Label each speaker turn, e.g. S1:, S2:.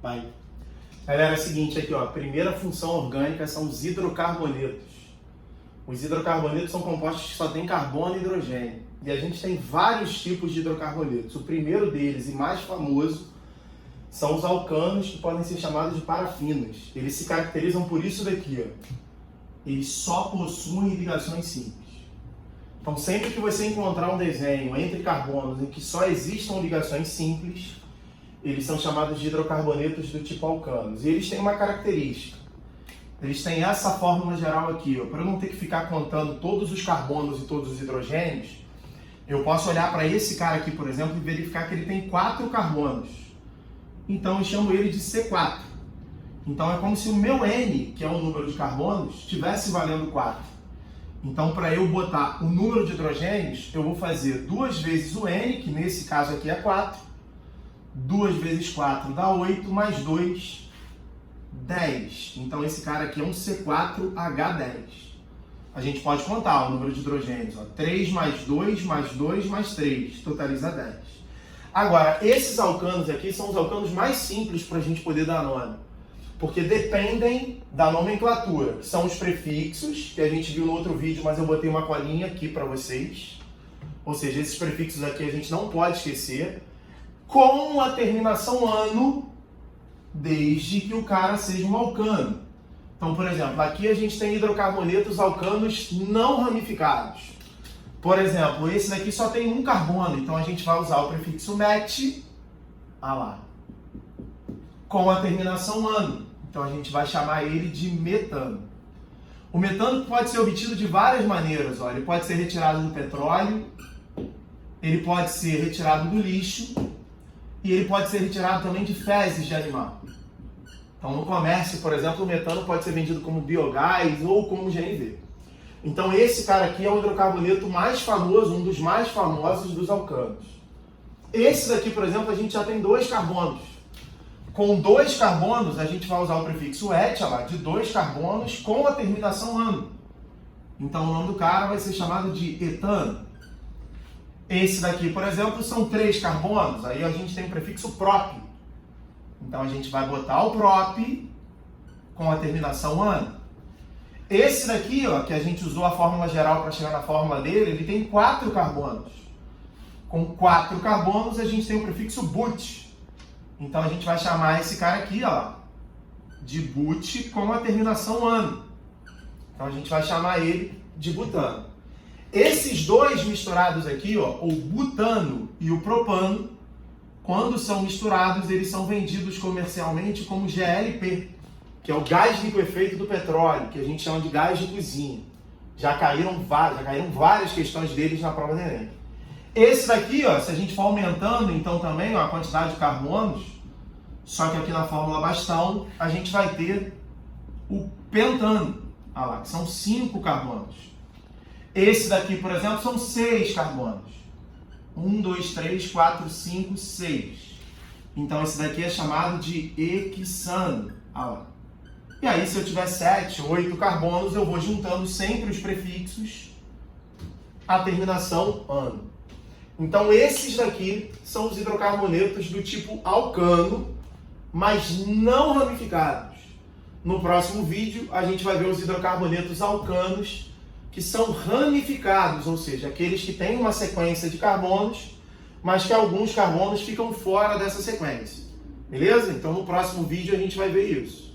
S1: Vai. Galera, é o seguinte aqui, ó. A primeira função orgânica são os hidrocarbonetos. Os hidrocarbonetos são compostos que só têm carbono e hidrogênio. E a gente tem vários tipos de hidrocarbonetos. O primeiro deles, e mais famoso, são os alcanos, que podem ser chamados de parafinas. Eles se caracterizam por isso daqui, ó. Eles só possuem ligações simples. Então, sempre que você encontrar um desenho entre carbonos em que só existam ligações simples, eles são chamados de hidrocarbonetos do tipo alcanos. E eles têm uma característica. Eles têm essa fórmula geral aqui, ó. Para eu não ter que ficar contando todos os carbonos e todos os hidrogênios, eu posso olhar para esse cara aqui, por exemplo, e verificar que ele tem 4 carbonos. Então, eu chamo ele de C4. Então, é como se o meu N, que é o número de carbonos, estivesse valendo 4. Então, para eu botar o número de hidrogênios, eu vou fazer 2 vezes o N, que nesse caso aqui é 4. 2 vezes 4 dá 8, mais 2, 10. Então, esse cara aqui é um C4H10. A gente pode contar o número de hidrogênios. 3 mais 2, mais 2, mais 3. Totaliza 10. Agora, esses alcanos aqui são os alcanos mais simples para a gente poder dar nome. Porque dependem da nomenclatura, que são os prefixos, que a gente viu no outro vídeo, mas eu botei uma colinha aqui para vocês. Ou seja, esses prefixos aqui a gente não pode esquecer, com a terminação ano, desde que o cara seja um alcano. Então, por exemplo, aqui a gente tem hidrocarbonetos alcanos não ramificados. Por exemplo, esse daqui só tem um carbono, então a gente vai usar o prefixo met, com a terminação ano. Então a gente vai chamar ele de metano. O metano pode ser obtido de várias maneiras. Ó. Ele pode ser retirado do petróleo, ele pode ser retirado do lixo e ele pode ser retirado também de fezes de animal. Então no comércio, por exemplo, o metano pode ser vendido como biogás ou como GNV. Então esse cara aqui é o hidrocarboneto mais famoso, um dos mais famosos dos alcanos. Esse daqui, por exemplo, a gente já tem 2 carbonos. Com 2 carbonos, a gente vai usar o prefixo et, de 2 carbonos, com a terminação ano. Então, o nome do cara vai ser chamado de etano. Esse daqui, por exemplo, são 3 carbonos. Aí a gente tem o prefixo prop. Então, a gente vai botar o prop com a terminação ano. Esse daqui, ó, que a gente usou a fórmula geral para chegar na fórmula dele, ele tem 4 carbonos. Com 4 carbonos, a gente tem o prefixo but. Então, a gente vai chamar esse cara aqui, ó, de but com a terminação ano. Então, a gente vai chamar ele de butano. Esses dois misturados aqui, ó, o butano e o propano, quando são misturados, eles são vendidos comercialmente como GLP, que é o gás liquefeito do petróleo, que a gente chama de gás de cozinha. Já caíram várias questões deles na prova do Enem. Esse daqui, ó, se a gente for aumentando, então também, ó, a quantidade de carbonos, só que aqui na fórmula bastão, a gente vai ter o pentano, que são 5 carbonos. Esse daqui, por exemplo, são 6 carbonos. 1, 2, 3, 4, 5, 6. Então esse daqui é chamado de hexano. E aí, se eu tiver 7, 8 carbonos, eu vou juntando sempre os prefixos, a terminação ano. Então, esses daqui são os hidrocarbonetos do tipo alcano, mas não ramificados. No próximo vídeo, a gente vai ver os hidrocarbonetos alcanos, que são ramificados, ou seja, aqueles que têm uma sequência de carbonos, mas que alguns carbonos ficam fora dessa sequência. Beleza? Então, no próximo vídeo, a gente vai ver isso.